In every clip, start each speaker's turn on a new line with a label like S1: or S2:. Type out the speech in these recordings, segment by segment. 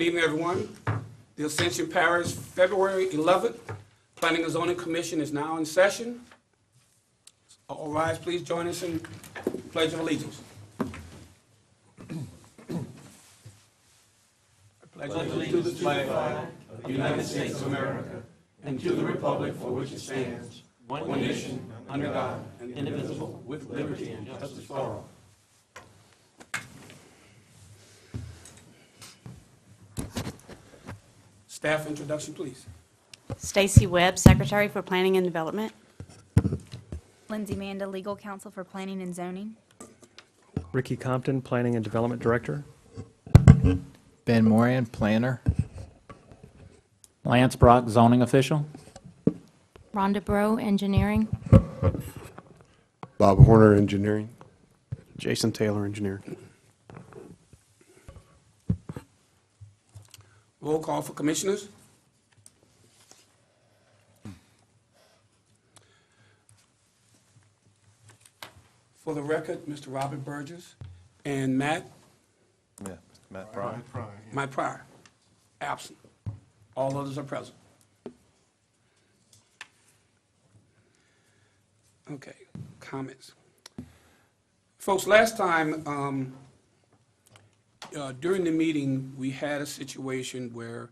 S1: Good evening, everyone. The Ascension Parish, February 11th, Planning and Zoning Commission is now in session. All rise, please join us in Pledge of Allegiance. I pledge allegiance to the flag of the United States of America and to the republic for which it stands, one nation, under God, indivisible, with liberty and justice for all. Staff introduction, please.
S2: Stacy Webb, Secretary for Planning and Development.
S3: Lindsay Manda, Legal Counsel for Planning and Zoning.
S4: Ricky Compton, Planning and Development Director.
S5: Ben Moran, Planner.
S6: Lance Brock, Zoning Official.
S7: Rhonda Bro, Engineering.
S8: Bob Horner, Engineering.
S9: Jason Taylor, Engineer.
S1: Roll call for commissioners. For the record, Mr. Robert Burgess and Matt Pryor, absent. All others are present. Okay, comments. Folks, last time, during the meeting, we had a situation where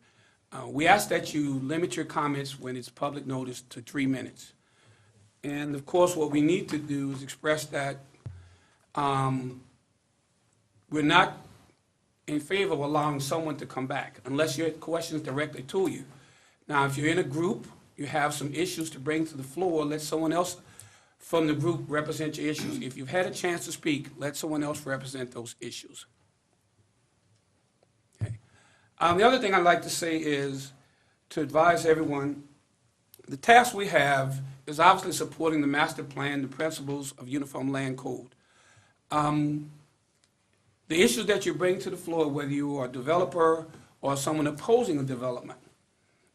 S1: we asked that you limit your comments when it's public notice to 3 minutes. And of course, what we need to do is express that we're not in favor of allowing someone to come back unless your question is directly to you. Now, if you're in a group, you have some issues to bring to the floor, let someone else from the group represent your issues. If you've had a chance to speak, let someone else represent those issues. Okay. The other thing I'd like to say is to advise everyone, the task we have is obviously supporting the master plan, the principles of Uniform Land Code. The issues that you bring to the floor, whether you are a developer or someone opposing a development,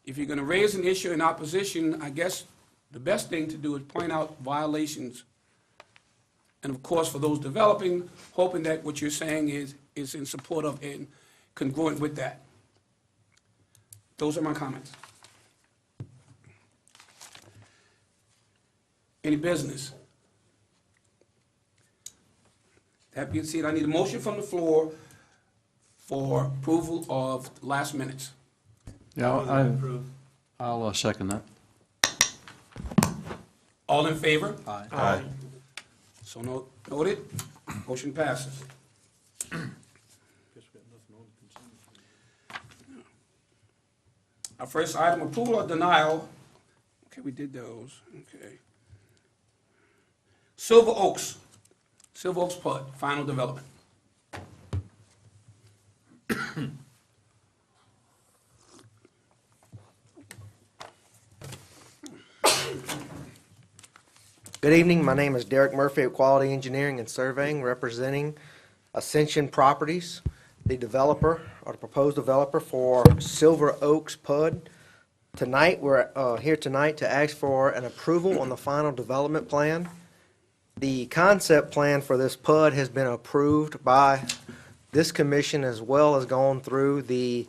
S1: if you're going to raise an issue in opposition, I guess the best thing to do is point out violations. And of course, for those developing, hoping that what you're saying is in support of and congruent with that. Those are my comments. Any business? That being said, I need a motion from the floor for approval of last minutes.
S9: Yeah, I'll second that.
S1: All in favor?
S9: Aye.
S1: So noted. Motion passes. Our first item, approval or denial. Okay, we did those. Okay. Silver Oaks PUD, final development.
S10: Good evening. My name is Derek Murphy of Quality Engineering and Surveying, representing Ascension Properties, the developer or the proposed developer for Silver Oaks PUD. Tonight, we're here tonight to ask for an approval on the final development plan. The concept plan for this PUD has been approved by this commission as well as gone through the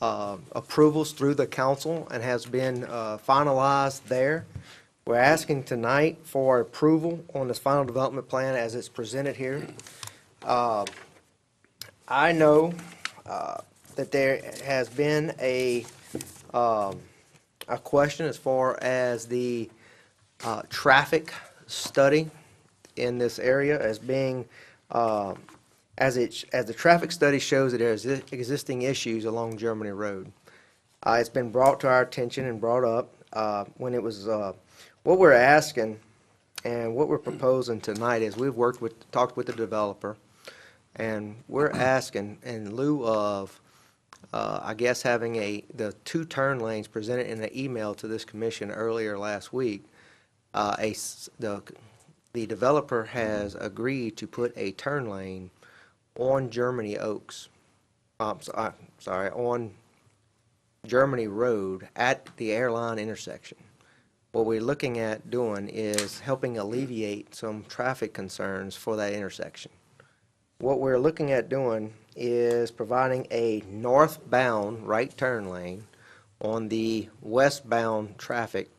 S10: approvals through the council and has been finalized there. We're asking tonight for approval on this final development plan as it's presented here. I know that there has been a question as far as the traffic study in this area as being, as the traffic study shows that there's existing issues along Germany Road. It's been brought to our attention and brought up when it was, what we're asking and what we're proposing tonight is we've talked with the developer, and we're asking in lieu of, I guess, having the 2 turn lanes presented in an email to this commission earlier last week, the developer has agreed to put a turn lane on Germany Oaks, on Germany Road at the airline intersection. What we're looking at doing is helping alleviate some traffic concerns for that intersection. What we're looking at doing is providing a northbound right turn lane on the westbound traffic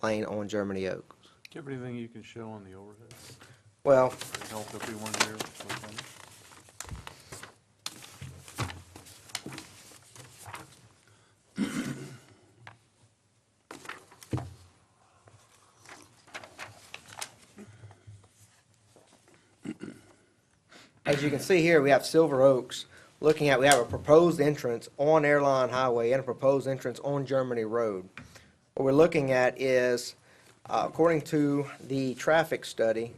S10: lane on Germany Oaks.
S9: Do you have anything you can show on the overhead?
S10: Well,
S9: Would it help if we weren't here?
S10: as you can see here, we have Silver Oaks. We have a proposed entrance on Airline Highway and a proposed entrance on Germany Road. What we're looking at is, according to the traffic study,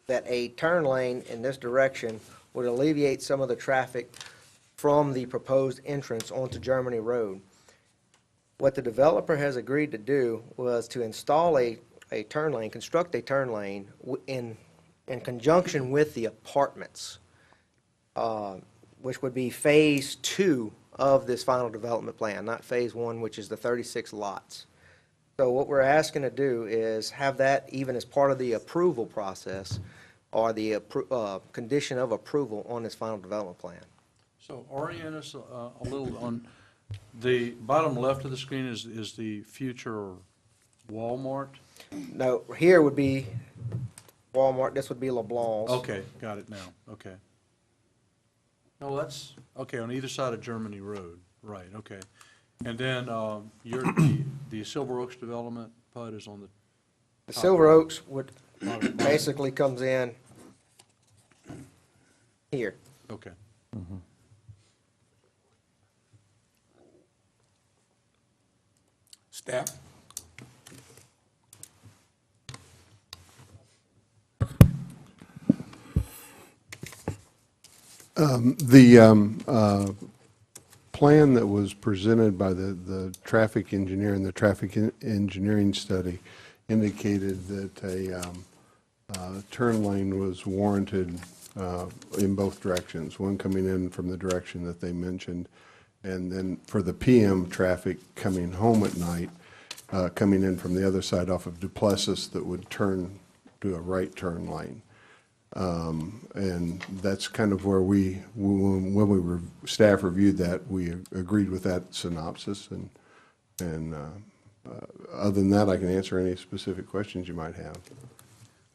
S10: that a turn lane in this direction would alleviate some of the traffic from the proposed entrance onto Germany Road. What the developer has agreed to do was to install a turn lane, construct a turn lane in conjunction with the apartments, which would be phase 2 of this final development plan, not phase 1, which is the 36 lots. So what we're asking to do is have that even as part of the approval process or the condition of approval on this final development plan.
S9: So orient us a little on, the bottom left of the screen is the future Walmart?
S10: No, here would be Walmart, this would be LeBlanc's.
S9: Okay, got it now, okay. No, that's, okay, on either side of Germany Road, right, okay. And then the Silver Oaks development, PUD, is on
S10: The Silver Oaks would basically comes in here.
S9: okay.
S1: Staff?
S6: The plan that was presented by the traffic engineer in the traffic engineering study indicated that a turn lane was warranted in both directions, one coming in from the direction that they mentioned, and then for the PM traffic coming home at night, coming in from the other side off of Duplessis, that would turn to a right turn lane. And that's kind of where when staff reviewed that, we agreed with that synopsis, and other than that, I can answer any specific questions you might have.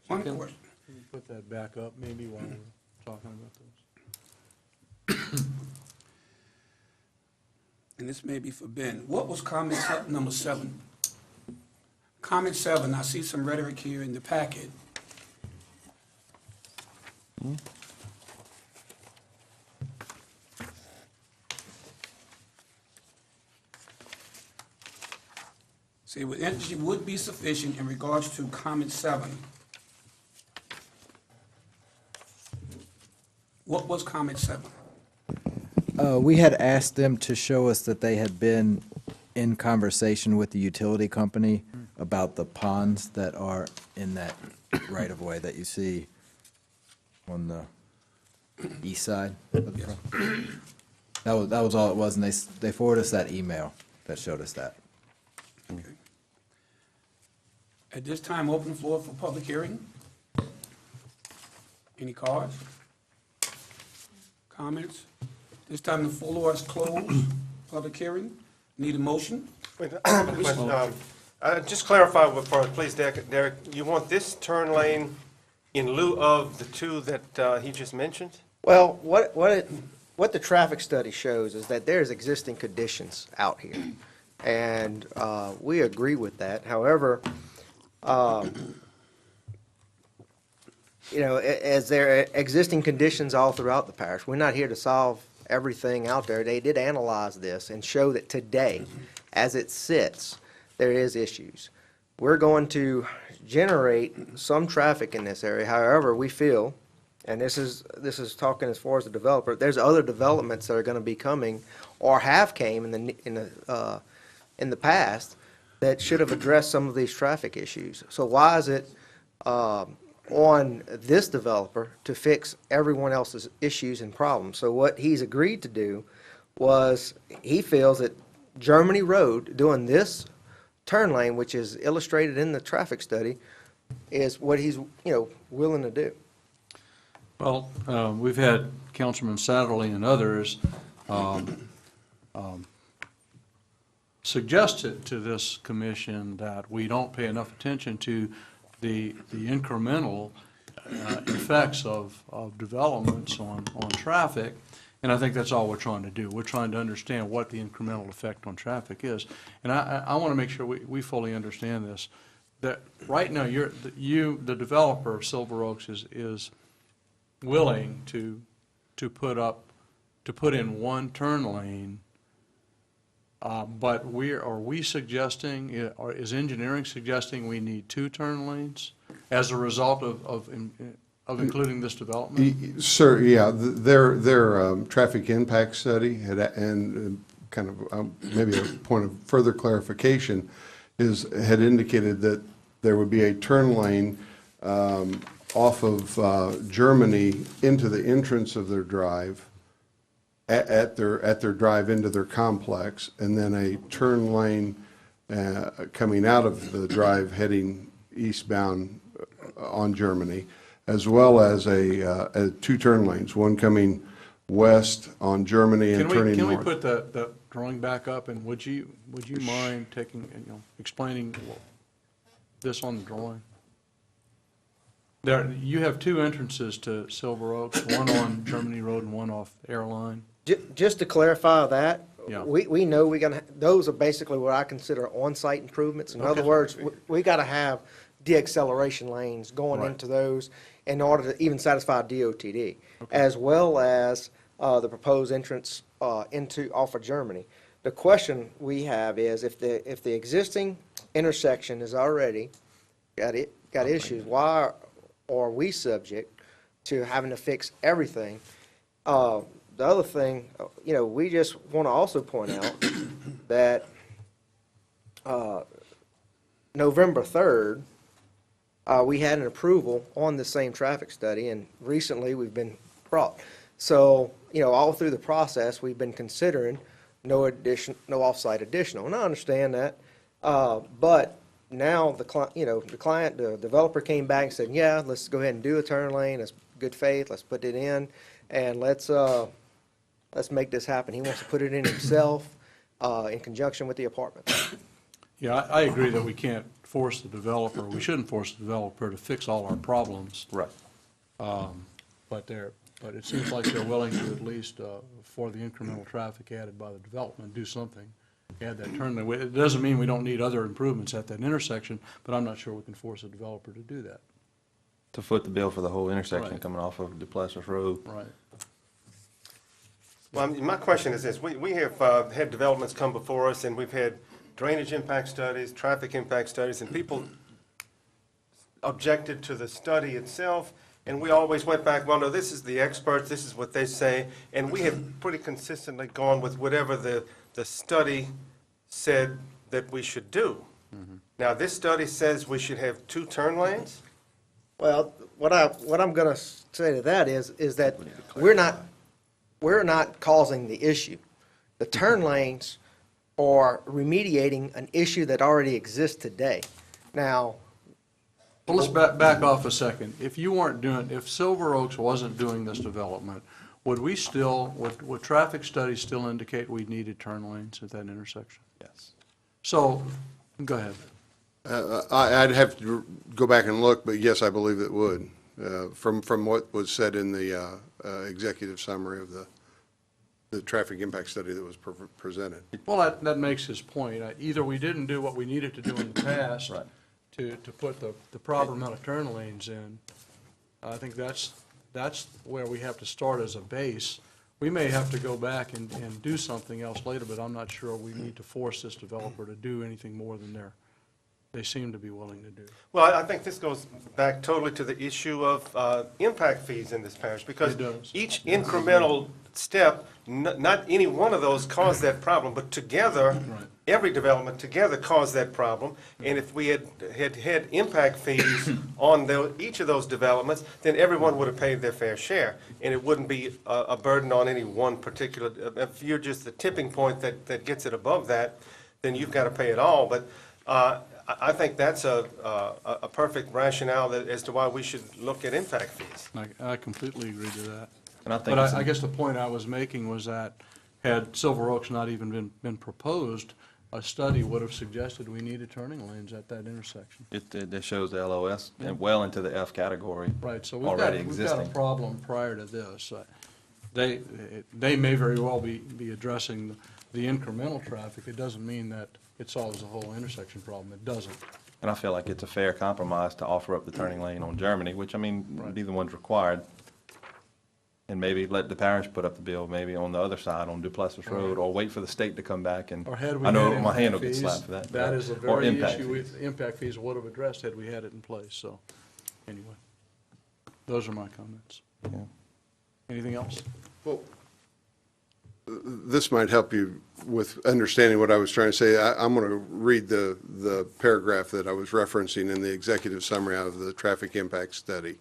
S1: One question.
S9: Can you put that back up maybe while we're talking about this?
S1: And this may be for Ben. What was comment number 7? Comment 7, I see some rhetoric here in the packet. See, with energy would be sufficient in regards to comment 7. What was comment 7?
S5: We had asked them to show us that they had been in conversation with the utility company about the ponds that are in that right-of-way that you see on the east side of the front. That was all it was, and they forwarded us that email that showed us that.
S1: Okay. At this time, open the floor for public hearing. Any cards? Comments? This time the floor is closed. Public hearing. Need a motion?
S8: Wait, just clarify for please, Derek, you want this turn lane in lieu of the 2 that he just mentioned?
S10: Well, what the traffic study shows is that there's existing conditions out here, and we agree with that. However, as there are existing conditions all throughout the parish, we're not here to solve everything out there. They did analyze this and show that today, as it sits, there is issues. We're going to generate some traffic in this area. However, we feel, and this is talking as far as the developer, there's other developments that are going to be coming or have came in the past that should have addressed some of these traffic issues. So why is it on this developer to fix everyone else's issues and problems? So what he's agreed to do was, he feels that Germany Road, doing this turn lane, which is illustrated in the traffic study, is what he's willing to do.
S9: Well, we've had Councilman Satterley and others suggested to this commission that we don't pay enough attention to the incremental effects of developments on traffic, and I think that's all we're trying to do. We're trying to understand what the incremental effect on traffic is. And I want to make sure we fully understand this, that right now, the developer of Silver Oaks is willing to put in one turn lane, but are we suggesting, or is engineering suggesting we need 2 turn lanes as a result of including this development?
S6: Sir, yeah, their traffic impact study and kind of maybe a point of further clarification had indicated that there would be a turn lane off of Germany into the entrance of their drive, at their drive into their complex, and then a turn lane coming out of the drive heading eastbound on Germany, as well as 2 turn lanes, one coming west on Germany and turning north.
S9: Can we put the drawing back up, and would you mind explaining this on the drawing? You have 2 entrances to Silver Oaks, one on Germany Road and one off Airline.
S10: Just to clarify that,
S9: Yeah.
S10: we know those are basically what I consider on-site improvements. In other words, we got to have de-acceleration lanes going
S9: Right.
S10: into those in order to even satisfy DOTD, as well as the proposed entrance off of Germany. The question we have is, if the existing intersection is already got issues, why are we subject to having to fix everything? The other thing, we just want to also point out that November 3rd, we had an approval on the same traffic study, and recently we've been brought. So, all through the process, we've been considering no off-site additional, and I understand that. But now the developer came back and said, yeah, let's go ahead and do a turn lane. It's good faith. Let's put it in, and let's make this happen. He wants to put it in himself in conjunction with the apartment.
S9: Yeah, I agree that we can't force the developer, we shouldn't force the developer to fix all our problems.
S11: Right.
S9: But it seems like they're willing to at least, for the incremental traffic added by the development, do something. Add that turn lane. It doesn't mean we don't need other improvements at that intersection, but I'm not sure we can force a developer to do that.
S11: To foot the bill for the whole intersection
S9: Right.
S11: coming off of Duplessis Road.
S9: Right.
S8: Well, my question is this. We have had developments come before us, and we've had drainage impact studies, traffic impact studies, and people objected to the study itself, and we always went back, well, no, this is the experts, this is what they say, and we have pretty consistently gone with whatever the study said that we should do. Now, this study says we should have 2 turn lanes?
S10: Well, what I'm going to say to that is that we're not causing the issue. The turn lanes are remediating an issue that already exists today. Now,
S9: Well, let's back off a second. If Silver Oaks wasn't doing this development, would traffic studies still indicate we needed turn lanes at that intersection?
S11: Yes.
S9: So, go ahead.
S6: I'd have to go back and look, but yes, I believe it would, from what was said in the executive summary of the traffic impact study that was presented.
S9: Well, that makes his point. Either we didn't do what we needed to do in the past
S11: Right.
S9: to put the proper amount of turn lanes in. I think that's where we have to start as a base. We may have to go back and do something else later, but I'm not sure we need to force this developer to do anything more than they seem to be willing to do.
S8: Well, I think this goes back totally to the issue of impact fees in this parish, because
S9: It does.
S8: each incremental step, not any one of those caused that problem, but together,
S9: Right.
S8: every development together caused that problem. And if we had impact fees on each of those developments, then everyone would have paid their fair share, and it wouldn't be a burden on any one particular. If you're just the tipping point that gets it above that, then you've got to pay it all. But I think that's a perfect rationale as to why we should look at impact fees.
S9: I completely agree to that.
S11: And I think
S9: But
S11: it's
S9: I guess the point I was making was that had Silver Oaks not even been proposed, a study would have suggested we needed turning lanes at that intersection.
S11: it shows the LOS and well into the F category.
S9: Right, so
S11: Already
S9: we've got a
S11: existing.
S9: problem prior to this. They may very well be addressing the incremental traffic. It doesn't mean that it solves the whole intersection problem. It doesn't.
S11: And I feel like it's a fair compromise to offer up the turning lane on Germany, which, I mean, would be the ones required. And maybe let the parish put up the bill, maybe on the other side, on Duplessis Road, or wait for the state to come back and,
S9: Or had we
S11: I know
S9: had
S11: my hand will
S9: impact
S11: get
S9: fees,
S11: slapped for that.
S9: that is the
S11: Or
S9: very
S11: impact
S9: issue
S11: fees.
S9: impact fees would have addressed had we had it in place, so, anyway. Those are my comments.
S11: Yeah.
S9: Anything else?
S6: Well, this might help you with understanding what I was trying to say. I'm going to read the paragraph that I was referencing in the executive summary out of the traffic impact study.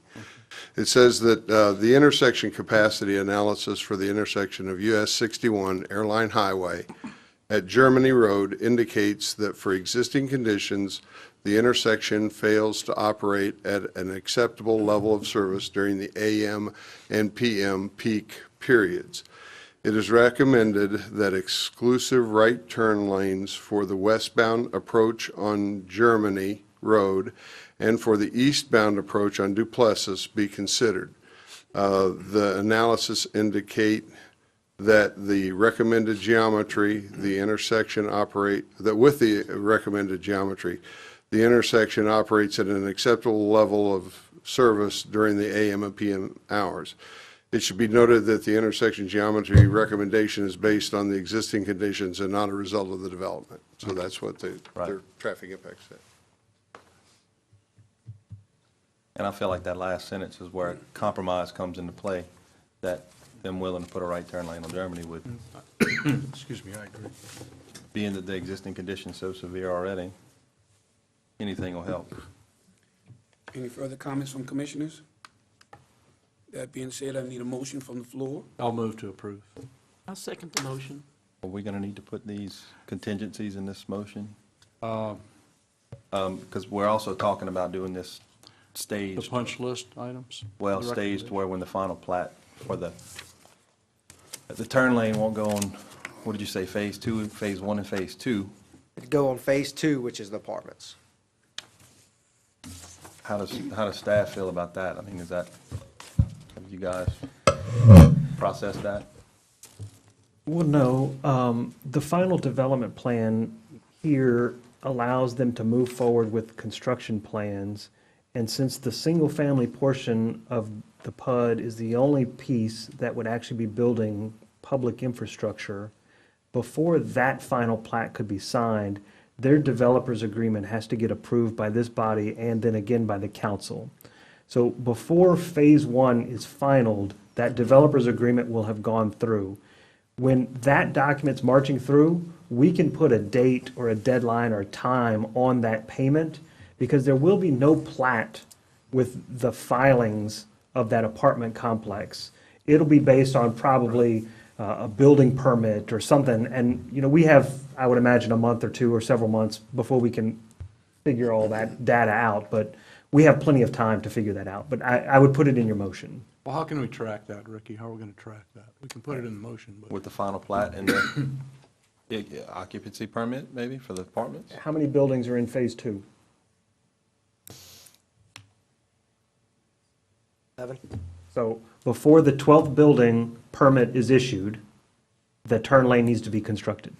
S6: It says that the intersection capacity analysis for the intersection of US 61 Airline Highway at Germany Road indicates that for existing conditions, the intersection fails to operate at an acceptable level of service during the AM and PM peak periods. It is recommended that exclusive right turn lanes for the westbound approach on Germany Road and for the eastbound approach on Duplessis be considered. The analysis indicate that the recommended geometry, the intersection operate, that with the recommended geometry, the intersection operates at an acceptable level of service during the AM and PM hours. It should be noted that the intersection geometry recommendation is based on the existing conditions and not a result of the development. So that's what their traffic impact said.
S11: And I feel like that last sentence is where compromise comes into play, that them willing to put a right turn lane on Germany would,
S9: Excuse me, I agree.
S11: being that the existing condition's so severe already, anything will help.
S1: Any further comments from commissioners? That being said, I need a motion from the floor.
S9: I'll move to approve.
S12: I'll second the motion.
S11: Are we going to need to put these contingencies in this motion?
S9: Uh,
S11: Because we're also talking about doing this
S9: The
S11: staged,
S9: punch list items?
S11: well,
S9: The
S11: staged where when the final plat for the turn lane won't go on, what did you say, phase 2, phase 1 and phase 2?
S10: It'd go on phase 2, which is the apartments.
S11: How does staff feel about that? I mean, have you guys processed that?
S4: Well, no, the final development plan here allows them to move forward with construction plans. And since the single-family portion of the PUD is the only piece that would actually be building public infrastructure, before that final plat could be signed, their developer's agreement has to get approved by this body and then again by the council. So before phase 1 is finalized, that developer's agreement will have gone through. When that document's marching through, we can put a date or a deadline or time on that payment, because there will be no plat with the filings of that apartment complex. It'll be based on probably a building permit or something, and, you know, we have, I would imagine, a month or two or several months before we can figure all that data out, but we have plenty of time to figure that out. But I would put it in your motion.
S9: Well, how can we track that, Ricky? How are we going to track that? We can put it in the motion, but
S11: With the final plat and the occupancy permit, maybe, for the apartments?
S4: How many buildings are in phase 2?
S10: 7.
S4: So before the 12th building permit is issued, the turn lane needs to be constructed.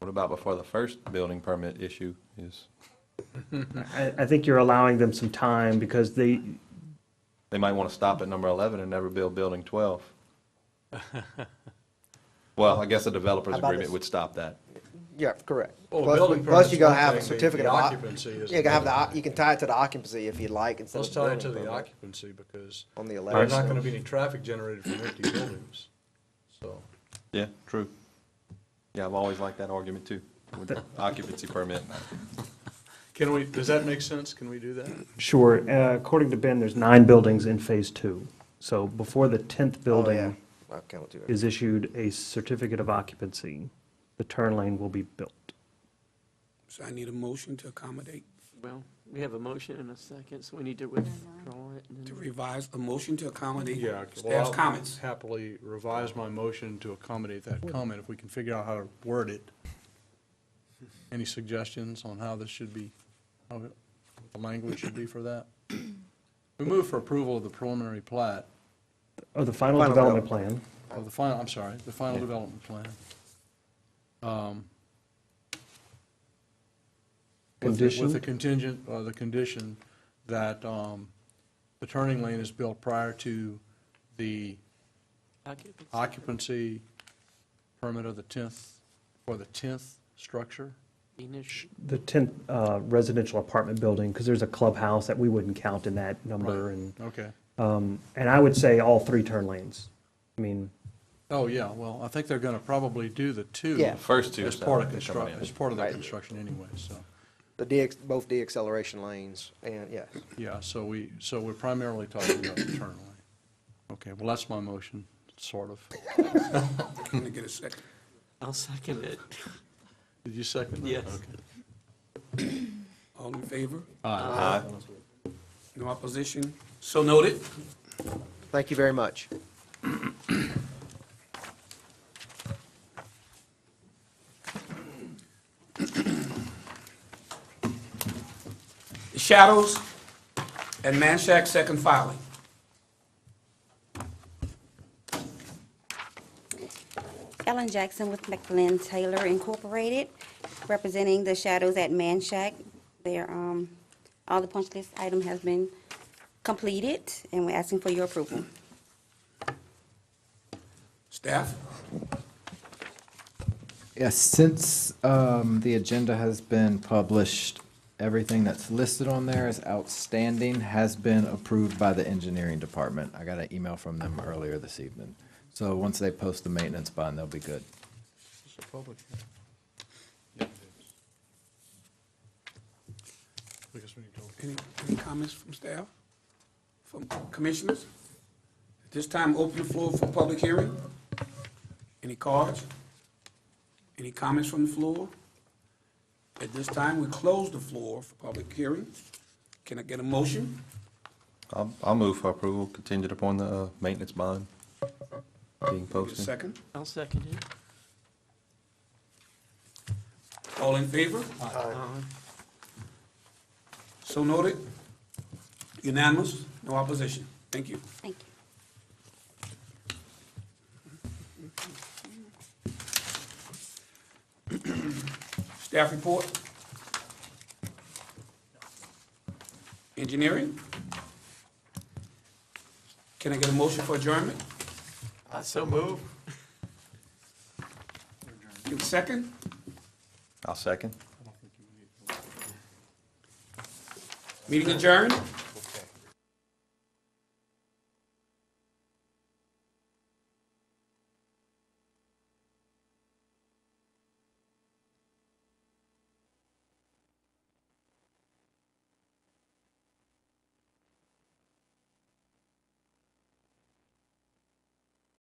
S11: What about before the first building permit issue is,
S4: I think you're allowing them some time because
S11: they might want to stop at number 11 and never build building 12. Well, I guess the developer's
S10: How about
S11: agreement
S10: this?
S11: would stop that.
S10: Yeah, correct.
S9: Well,
S10: Plus-
S9: building
S10: Plus,
S9: permit's
S10: you gotta
S9: one
S10: have a
S9: thing, the
S10: certificate of
S9: occupancy is
S10: You can have
S9: another.
S10: you can tie it to the occupancy if you'd like instead
S9: let's
S10: of
S9: tie
S10: the
S9: it to
S10: building
S9: the
S10: permit
S9: occupancy, because
S10: on the
S9: there's
S10: 11th.
S9: not going to be any traffic generated from empty buildings, so.
S11: Yeah, true. Yeah, I've always liked that argument too, with the occupancy permit.
S9: Can we, does that make sense? Can we do that?
S4: Sure, according to Ben, there's 9 buildings in phase 2. So before the 10th building
S10: I can't do it.
S4: is issued a certificate of occupancy, the turn lane will be built.
S1: So I need a motion to accommodate,
S12: Well, we have a motion and a second, so we need to withdraw it. and
S1: to
S12: then-
S1: revise a motion to accommodate
S9: Yeah,
S1: staff's
S9: well, I'll
S1: comments.
S9: happily revise my motion to accommodate that comment if we can figure out how to word it. Any suggestions on how this should be, how the language should be for that? We move for approval of the preliminary plat,
S4: Oh, the final
S10: Final
S4: development plan.
S9: of the final, I'm sorry, the final development plan. With the
S4: Condition?
S9: contingent, the condition that the turning lane is built prior to the
S12: Occupancy.
S9: occupancy permit of the 10th, for the 10th structure?
S12: Initial.
S4: The 10th residential apartment building, because there's a clubhouse that we wouldn't count in that number. And
S9: Okay.
S4: and I would say all 3 turn lanes. I mean,
S9: Oh, yeah, well, I think they're going to probably do the 2.
S10: Yeah.
S11: First two
S9: As
S11: are
S9: part of
S11: separate, they're coming
S9: construction,
S11: in.
S9: as part of the
S10: Right.
S9: construction anyway, so.
S10: Both de-acceleration lanes, and yes.
S9: Yeah, so we're primarily talking about the turn lane. Okay, well, that's my motion, sort of.
S1: Can I get a second?
S12: I'll second it.
S9: Did you second that?
S12: Yes.
S9: Okay.
S1: All in favor?
S11: Aye.
S1: No opposition? So noted.
S10: Thank you very much.
S1: The Shadows and Manshak second filing.
S13: Ellen Jackson with McLean Taylor Incorporated, representing the Shadows at Manshak. Their, all the punch list item has been completed, and we're asking for your approval.
S1: Staff?
S5: Yes, since the agenda has been published, everything that's listed on there is outstanding, has been approved by the engineering department. I got an email from them earlier this evening. So once they post the maintenance bond, they'll be good.
S9: It's a public I guess we need to.
S1: Any comments from staff? From commissioners? At this time, open the floor for public hearing. Any cards? Any comments from the floor? At this time, we close the floor for public hearing. Can I get a motion?
S11: I'll move for approval contingent upon the maintenance bond being
S1: Get a
S11: posted.
S1: second.
S12: I'll second it.
S1: All in favor?
S12: Aye.
S1: So noted. Unanimous, no opposition. Thank you.
S13: Thank you.
S1: Staff report? Engineering? Can I get a motion for adjournment?
S12: I so move.
S1: Give a second.
S11: I'll second.
S1: Meeting adjourned.